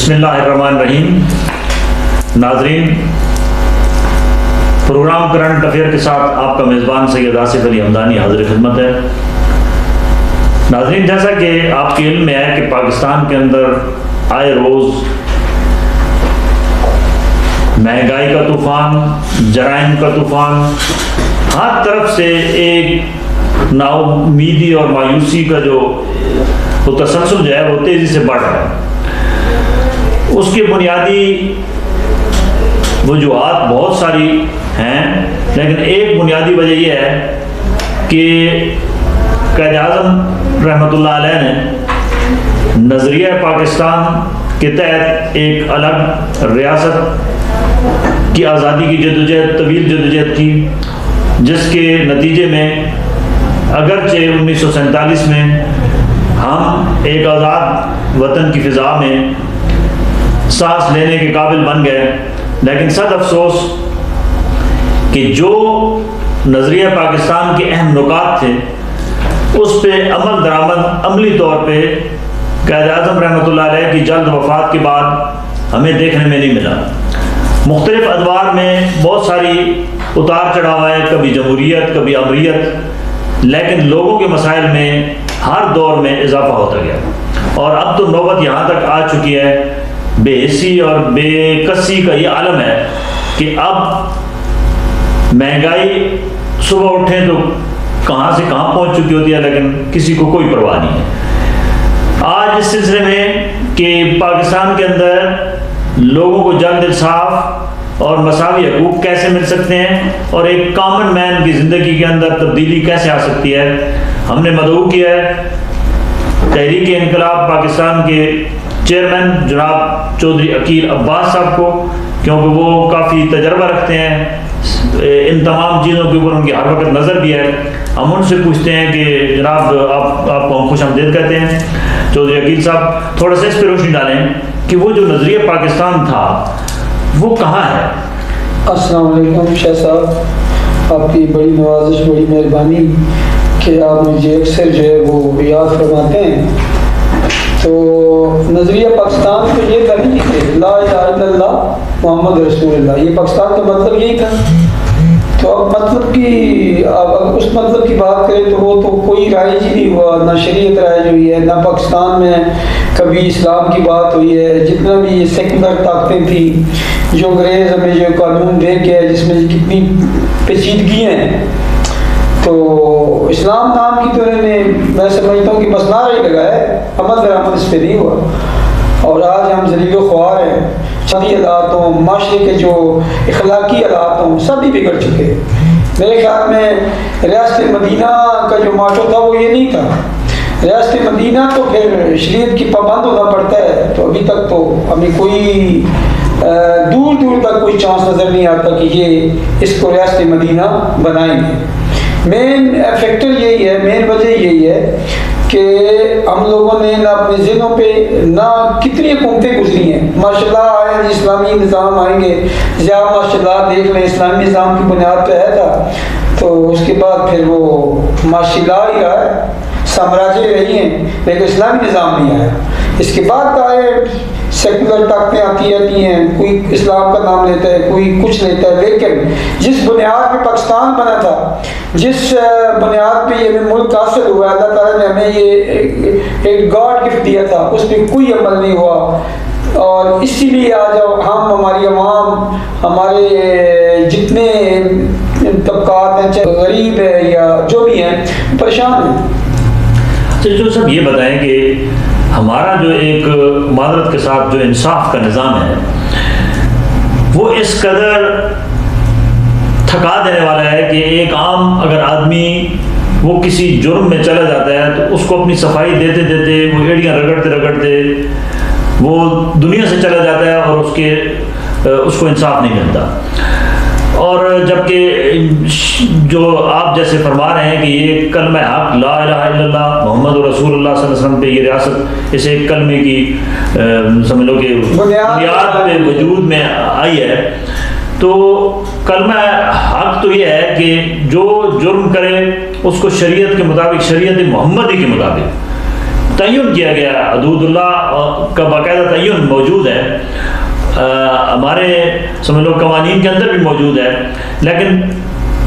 بسم اللہ الرحمن الرحیم. ناظرین، پروگرام کرنٹ افیئر کے ساتھ آپ کا میزبان سید آصف علی حمدانی حاضر خدمت ہے. ناظرین، جیسا کہ آپ کے علم میں ہے کہ پاکستان کے اندر آئے روز مہنگائی کا طوفان، جرائم کا طوفان، ہر طرف سے ایک نا امیدی اور مایوسی کا جو وہ تسلسل جو ہے وہ تیزی سے بڑھ رہا ہے. اس کی بنیادی وجوہات بہت ساری ہیں، لیکن ایک بنیادی وجہ یہ ہے کہ قائد اعظم رحمۃ اللہ علیہ نے نظریہ پاکستان کے تحت ایک الگ ریاست کی آزادی کی جدوجہد، طویل جدوجہد کی، جس کے نتیجے میں اگرچہ 1947 میں ہم ایک آزاد وطن کی فضا میں سانس لینے کے قابل بن گئے، لیکن صد افسوس کہ جو نظریہ پاکستان کے اہم نکات تھے اس پہ عمل درآمد عملی طور پہ قائد اعظم رحمۃ اللہ علیہ کی جلد وفات کے بعد ہمیں دیکھنے میں نہیں ملا. مختلف ادوار میں بہت ساری اتار چڑھاؤ ہے، کبھی جمہوریت، کبھی امریت، لیکن لوگوں کے مسائل میں ہر دور میں اضافہ ہوتا گیا. اور اب تو نوبت یہاں تک آ چکی ہے، بے حسی اور بے کسی کا یہ عالم ہے کہ اب مہنگائی صبح اٹھیں تو کہاں سے کہاں پہنچ چکی ہوتی ہے، لیکن کسی کو کوئی پرواہ نہیں ہے. آج اس سلسلے میں کہ پاکستان کے اندر لوگوں کو جلد انصاف اور مساوی حقوق کیسے مل سکتے ہیں اور ایک کامن مین کی زندگی کے اندر تبدیلی کیسے آ سکتی ہے، ہم نے مدعو کیا ہے تحریک انقلاب پاکستان کے چیئرمین جناب چودھری عقیل عباس صاحب کو، کیونکہ وہ کافی تجربہ رکھتے ہیں ان تمام چیزوں کے اوپر، ان کی ہر وقت نظر بھی ہے. ہم ان سے پوچھتے ہیں کہ جناب آپ کو ہم خوش آمدید کہتے ہیں. چودھری عقیل صاحب تھوڑا سا اس پہ روشنی ڈالیں کہ وہ جو نظریہ پاکستان تھا وہ کہاں ہے. السلام علیکم شاہ صاحب، آپ کی بڑی نوازش، بڑی مہربانی کہ آپ مجھے اکثر جو ہے وہ یاد فرماتے ہیں. تو نظریہ پاکستان تو یہ تھا نہیں کہ لا الہ الا اللہ محمد رسول اللہ، یہ پاکستان کا مطلب یہی تھا. تو اب مطلب کی اب اس مطلب کی بات کریں تو وہ تو کوئی رائج ہی نہیں ہوا، نہ شریعت رائج ہوئی ہے، نہ پاکستان میں کبھی اسلام کی بات ہوئی ہے. جتنا بھی یہ سیکولر طاقتیں تھیں جو انگریز ہمیں جو قانون دے کے جس میں کتنی پیچیدگیاں ہیں، تو اسلام نام کی تو انہوں نے، میں سمجھتا ہوں کہ بس نعرہ ہی لگایا ہے، عمل درآمد اس پہ نہیں ہوا. اور آج ہم ذلیل و خوار ہیں، شادی حالات ہوں، معاشرے کے جو اخلاقی حالات ہوں، سب بھی بگڑ چکے. میرے خیال میں ریاست مدینہ کا جو ماٹو تھا وہ یہ نہیں تھا. ریاست مدینہ تو پھر شریعت کی پابند ہونا پڑتا ہے. تو ابھی تک تو ہمیں کوئی دور دور تک کوئی چانس نظر نہیں آتا کہ یہ اس کو ریاست مدینہ بنائیں گے. مین فیکٹر یہی ہے، مین وجہ یہی ہے کہ ہم لوگوں نے نہ اپنے ذہنوں پہ نہ کتنی حکومتیں گزری ہیں. ماشاء اللہ آئے اسلامی نظام آئیں گے، یا ماشاء اللہ دیکھ لیں اسلامی نظام کی بنیاد پہ ہے تھا، تو اس کے بعد پھر وہ ماشاء اللہ ہی رہا ہے، سامراجی رہی ہیں، لیکن اسلامی نظام نہیں آیا. اس کے بعد آئے سیکولر طاقتیں آتی رہتی ہیں، کوئی اسلام کا نام لیتا ہے، کوئی کچھ لیتا ہے، لیکن جس بنیاد پہ پاکستان بنا تھا، جس بنیاد پہ یہ ملک حاصل ہوا، اللہ تعالیٰ نے ہمیں یہ ایک گاڈ گفٹ دیا تھا، اس پہ کوئی عمل نہیں ہوا. اور اسی لیے آج ہم، ہماری عوام، ہمارے جتنے طبقات ہیں، چاہے غریب ہے یا جو بھی ہیں، پریشان ہیں. جو سب یہ بتائیں کہ ہمارا جو ایک معذرت کے ساتھ جو انصاف کا نظام ہے وہ اس قدر تھکا دینے والا ہے کہ ایک عام اگر آدمی وہ کسی جرم میں چلا جاتا ہے تو اس کو اپنی صفائی دیتے دیتے وہ ایڑیاں رگڑتے رگڑتے وہ دنیا سے چلا جاتا ہے اور اس کو انصاف نہیں ملتا. اور جبکہ جو آپ جیسے فرما رہے ہیں کہ یہ کلمہ حق لا الہ الا اللہ محمد رسول اللہ صلی اللہ علیہ وسلم پہ یہ ریاست اس ایک کلمے کی سمجھ لو کہ بنیاد پہ وجود میں آئی ہے، تو کلمہ حق تو یہ ہے کہ جو جرم کرے اس کو شریعت کے مطابق، شریعت محمدی کے مطابق تعین کیا گیا، حدود اللہ کا باقاعدہ تعین موجود ہے، ہمارے سمجھ لو قوانین کے اندر بھی موجود ہے، لیکن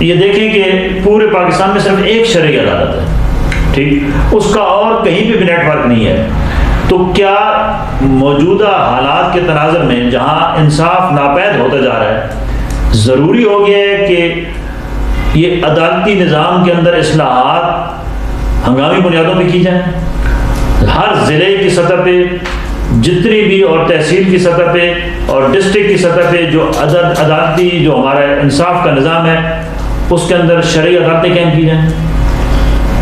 یہ دیکھیں کہ پورے پاکستان میں صرف ایک شرعی عدالت ہے، ٹھیک، اس کا اور کہیں پہ بھی نیٹ ورک نہیں ہے۔ تو کیا موجودہ حالات کے تناظر میں جہاں انصاف ناپید ہوتا جا رہا ہے، ضروری ہو گیا ہے کہ یہ عدالتی نظام کے اندر اصلاحات ہنگامی بنیادوں پہ کی جائیں؟ ہر ضلع کی سطح پہ جتنی بھی، اور تحصیل کی سطح پہ اور ڈسٹرکٹ کی سطح پہ جو عدالتی جو ہمارا انصاف کا نظام ہے اس کے اندر شرعی عدالتیں قائم کی جائیں؟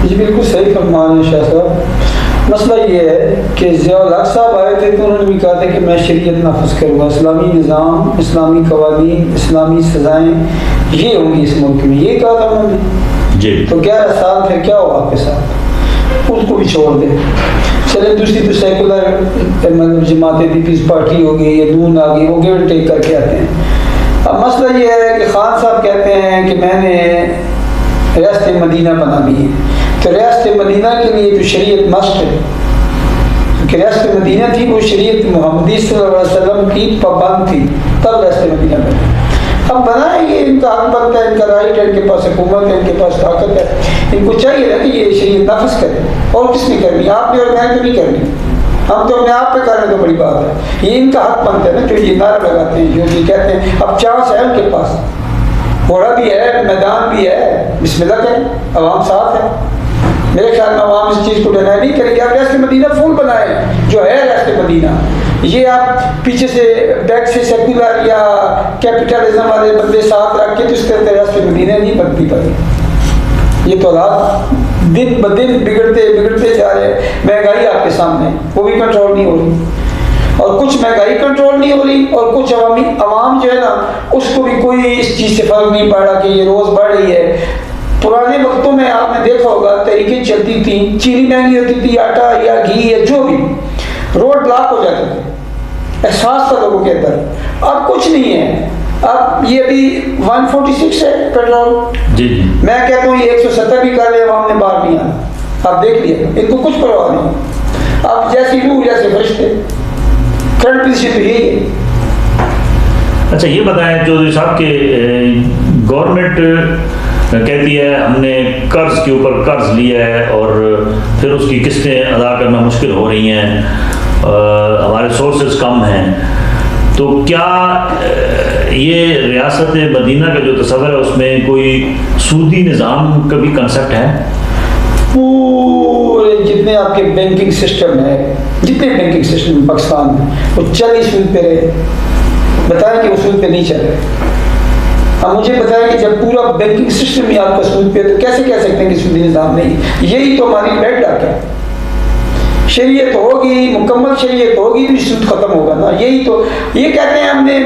جی بالکل صحیح فرما رہے ہیں شاہ صاحب۔ مسئلہ یہ ہے کہ ضیاء الحق صاحب آئے تھے تو انہوں نے بھی کہا تھا کہ میں شریعت نافذ کروں گا، اسلامی نظام، اسلامی قوانین، اسلامی سزائیں یہ ہوں گی اس ملک میں، یہ کہا تھا انہوں نے جی۔ تو 11 سال پھر کیا ہوا آپ کے ساتھ؟ اس کو بھی چھوڑ دیں، چلے دوسری تو سیکولر مطلب جماعتیں پیپلز پارٹی ہو گئی یا نون آ گئی، وہ گیو اینڈ ٹیک کر کے آتے ہیں۔ اب مسئلہ یہ ہے کہ خان صاحب کہتے ہیں کہ میں نے ریاست مدینہ بنا دی ہے، تو ریاست مدینہ کے لیے تو شریعت مسٹ ہے، کہ ریاست مدینہ تھی وہ شریعت محمدی صلی اللہ علیہ وسلم کی پابند تھی، تب ریاست مدینہ بنی۔ اب بنائیں گے، ان کا حق بنتا ہے، ان کا رائٹ ہے، ان کے پاس حکومت ہے، ان کے پاس طاقت ہے، ان کو چاہیے نا کہ یہ شریعت نافذ کرے۔ اور کس نے کرنی؟ آپ نے اور میں نے تو نہیں کرنی، ہم تو اپنے آپ پہ کرنے تو بڑی بات ہے، یہ ان کا حق بنتا ہے نا، جو یہ نعرہ لگاتے ہیں، جو یہ کہتے ہیں۔ اب چانس ہے ان کے پاس، گھوڑا بھی ہے، میدان بھی ہے، بسم اللہ کریں، عوام ساتھ ہے۔ میرے خیال میں عوام اس چیز کو ڈینائی نہیں کرے گی۔ آپ ریاست مدینہ فل بنائے جو ہے ریاست مدینہ، یہ آپ پیچھے سے بیک سے سیکولر یا کیپٹلزم والے بندے ساتھ رکھ کے تو اس طرح ریاست مدینہ نہیں بنتی پائی۔ یہ تو حالات دن بدن بگڑتے جا رہے ہیں۔ مہنگائی آپ کے سامنے، وہ بھی کنٹرول نہیں ہو رہی، اور کچھ مہنگائی کنٹرول نہیں ہو رہی، اور کچھ عوام جو ہے نا اس کو بھی کوئی اس چیز سے فرق نہیں پڑ رہا کہ یہ روز بڑھ رہی ہے۔ پرانے وقتوں میں آپ نے دیکھا ہوگا تحریکیں چلتی تھیں، چینی مہنگی ہوتی تھی، آٹا یا گھی یا جو بھی، روڈ بلاک ہو جاتے تھے، احساس تھا لوگوں کے اندر۔ اب کچھ نہیں ہے، اب یہ ابھی 146 ہے پیٹرول، جی جی، میں کہتا ہوں یہ 170 بھی کر لے، عوام نے باہر نہیں آنا۔ آپ دیکھ لیا، ان کو کچھ پرواہ نہیں، اب جیسی روح جیسے فرشتے، کرنٹ پوزیشن تو یہی ہے۔ اچھا یہ بتائیں چودھری صاحب کہ گورنمنٹ کہتی ہے ہم نے قرض کے اوپر قرض لیا ہے اور پھر اس کی قسطیں ادا کرنا مشکل ہو رہی ہیں، ہمارے سورسز کم ہیں، تو کیا یہ ریاست مدینہ کا جو تصور ہے اس میں کوئی سودی نظام کا بھی کنسیپٹ ہے؟ پورے جتنے آپ کے بینکنگ سسٹم ہے، جتنے بینکنگ سسٹم پاکستان میں، وہ 40 سود پہ رہے، بتائیں کہ وہ سود پہ نہیں چل رہے۔ اب مجھے بتائیں کہ جب پورا بینکنگ سسٹم ہی آپ کا سود پہ، تو کیسے کہہ سکتے ہیں کہ سودی نظام نہیں؟ یہی تو ہماری بیڈ لاک ہے۔ شریعت ہوگی، مکمل شریعت ہوگی تو سود ختم ہوگا نا، یہی تو یہ کہتے ہیں ہم نے۔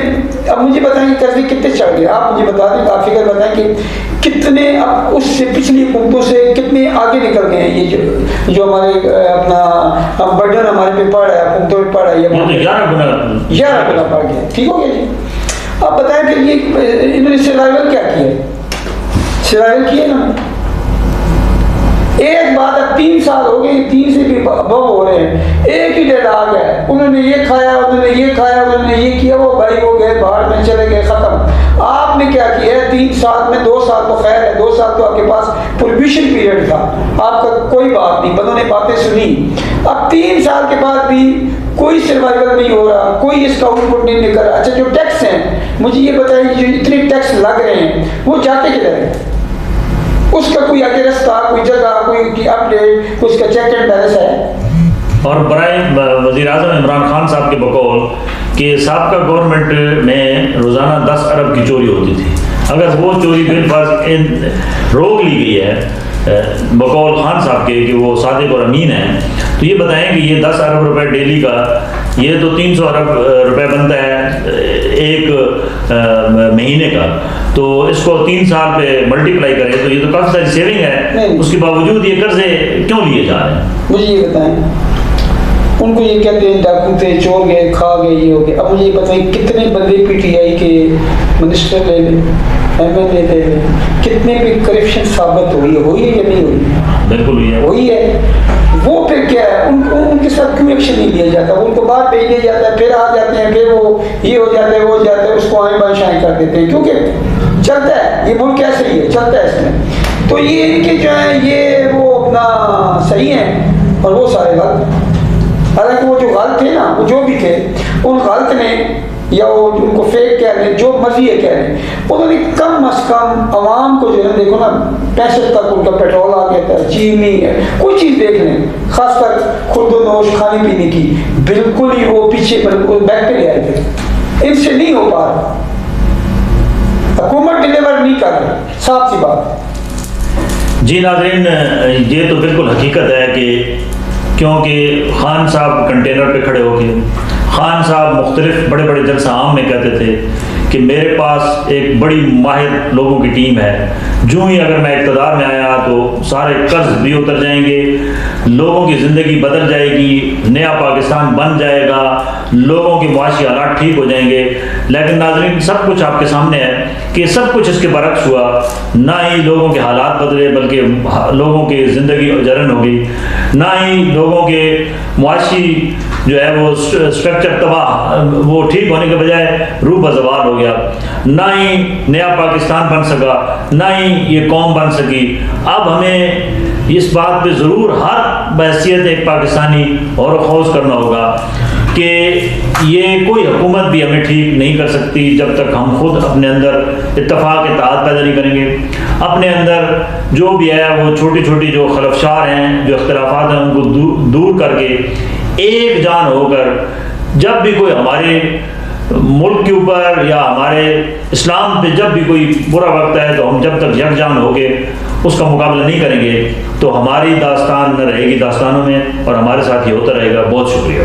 اب مجھے بتائیں کہ قرضے کتنے چڑھ گئے، آپ مجھے بتا دیں، آپ فگر بتائیں کہ کتنے اب اس سے پچھلی حکومتوں سے کتنے آگے نکل گئے ہیں۔ یہ جو ہمارے اپنا برڈن ہمارے پہ پڑ رہا ہے، حکومتوں پہ پڑ رہا ہے، یہ 11 گنا پڑ گیا۔ ٹھیک ہو گیا جی؟ آپ بتائیں کہ یہ انہوں نے سروائیول کیا کیا ہے؟ سروائیول کیا نا ایک بات ہے، 3 سال ہو گئے، 3 سے بھی ابو ہو رہے ہیں، ایک ہی ڈیلاگ ہے، انہوں نے یہ کھایا، انہوں نے یہ کھایا، انہوں نے یہ کیا، وہ بھائی ہو گئے باہر میں چلے گئے، ختم۔ آپ نے کیا کیا ہے 3 سال میں؟ 2 سال تو خیر ہے، 2 سال تو آپ کے پاس پروبیشن پیریڈ تھا، آپ کا کوئی بات نہیں، بندوں نے باتیں سنی۔ اب 3 سال کے بعد بھی کوئی سروائیول نہیں ہو رہا، کوئی اس کا آؤٹ پٹ نہیں نکل رہا۔ اچھا جو ٹیکس ہیں، مجھے یہ بتائیں کہ جو اتنے ٹیکس لگ رہے ہیں وہ جاتے کدھر ہیں؟ اس کا کوئی آگے رستہ، کوئی جگہ، کوئی اپڈیٹ، اس کا چیک اینڈ بیلنس ہے؟ اور برائے وزیر اعظم عمران خان صاحب کے بقول کہ سابقہ گورنمنٹ میں روزانہ 10 ارب کی چوری ہوتی تھی، اگر وہ چوری بالفرض روک لی گئی ہے بقول خان صاحب کے کہ وہ صادق اور امین ہیں، تو یہ بتائیں کہ یہ 10 ارب روپے ڈیلی کا، یہ تو 300 ارب روپے بنتا ہے ایک مہینے کا، تو اس کو 3 سال پہ ملٹیپلائی کریں تو یہ تو کافی ساری سیونگ ہے، اس کے باوجود یہ قرضے کیوں لیے جا رہے ہیں؟ مجھے یہ بتائیں، ان کو یہ کہتے ہیں ڈاکو تھے، چور گئے، کھا گئے، یہ ہو گیا. اب مجھے یہ بتائیں کتنے بندے پی ٹی آئی کے منسٹر لے لیں، ایم ایل اے لے لیں، کتنے پہ کرپشن ثابت ہوئی ہے یا نہیں ہوئی؟ بالکل ہوئی ہے. وہی ہے. وہ پھر کیا ہے، ان کے ساتھ کیوں ایکشن نہیں لیا جاتا؟ ان کو باہر بھیج دیا جاتا ہے، پھر آ جاتے ہیں، پھر وہ یہ ہو جاتا ہے، وہ ہو جاتا ہے، اس کو آئیں بائیں شائیں کر دیتے ہیں، کیونکہ چلتا ہے یہ ملک کیسے ہی ہے، چلتا ہے اس میں. تو یہ ان کے جو ہیں یہ وہ اپنا صحیح ہیں اور وہ سارے غلط. حالانکہ وہ جو غلط تھے نا، وہ جو بھی تھے، ان غلط نے یا وہ ان کو فیک کہہ رہے ہیں، جو مرضی ہے کہہ رہے ہیں، انہوں نے کم از کم عوام کو جو ہے دیکھو نا 65 تک ان کا پیٹرول آ گیا تھا، چینی ہے، کوئی چیز دیکھ لیں، خاص کر خود و نوش کھانے پینے کی، بالکل ہی وہ پیچھے بالکل بیک پہ لے آئے تھے. ان سے نہیں ہو پا رہا، حکومت ڈیلیور نہیں کر رہی، صاف سی بات. جی ناظرین، یہ تو بالکل حقیقت ہے کہ کیونکہ خان صاحب کنٹینر پہ کھڑے ہو کے خان صاحب مختلف بڑے بڑے جلسہ عام میں کہتے تھے کہ میرے پاس ایک بڑی ماہر لوگوں کی ٹیم ہے، جو ہی اگر میں اقتدار میں آیا تو سارے قرض بھی اتر جائیں گے، لوگوں کی زندگی بدل جائے گی، نیا پاکستان بن جائے گا، لوگوں کے معاشی حالات ٹھیک ہو جائیں گے. لیکن ناظرین سب کچھ آپ کے سامنے ہے کہ سب کچھ اس کے برعکس ہوا. نہ ہی لوگوں کے حالات بدلے بلکہ لوگوں کی زندگی جرن ہو گئی، نہ ہی لوگوں کے معاشی جو ہے وہ اسٹرکچر تباہ، وہ ٹھیک ہونے کے بجائے روح بزوال ہو گیا، نہ ہی نیا پاکستان بن سکا، نہ ہی یہ قوم بن سکی. اب ہمیں اس بات پہ ضرور ہر بحیثیت ایک پاکستانی غور و خوض کرنا ہوگا کہ یہ کوئی حکومت بھی ہمیں ٹھیک نہیں کر سکتی جب تک ہم خود اپنے اندر اتفاق اتحاد پیدا نہیں کریں گے. اپنے اندر جو بھی ہے وہ چھوٹی چھوٹی جو خلفشار ہیں، جو اختلافات ہیں، ان کو دور کر کے ایک جان ہو کر جب بھی کوئی ہمارے ملک کے اوپر یا ہمارے اسلام پہ جب بھی کوئی برا وقت ہے تو ہم جب تک یکجان ہو کے اس کا مقابلہ نہیں کریں گے تو ہماری داستان نہ رہے گی داستانوں میں، اور ہمارے ساتھ یہ ہوتا رہے گا. بہت شکریہ.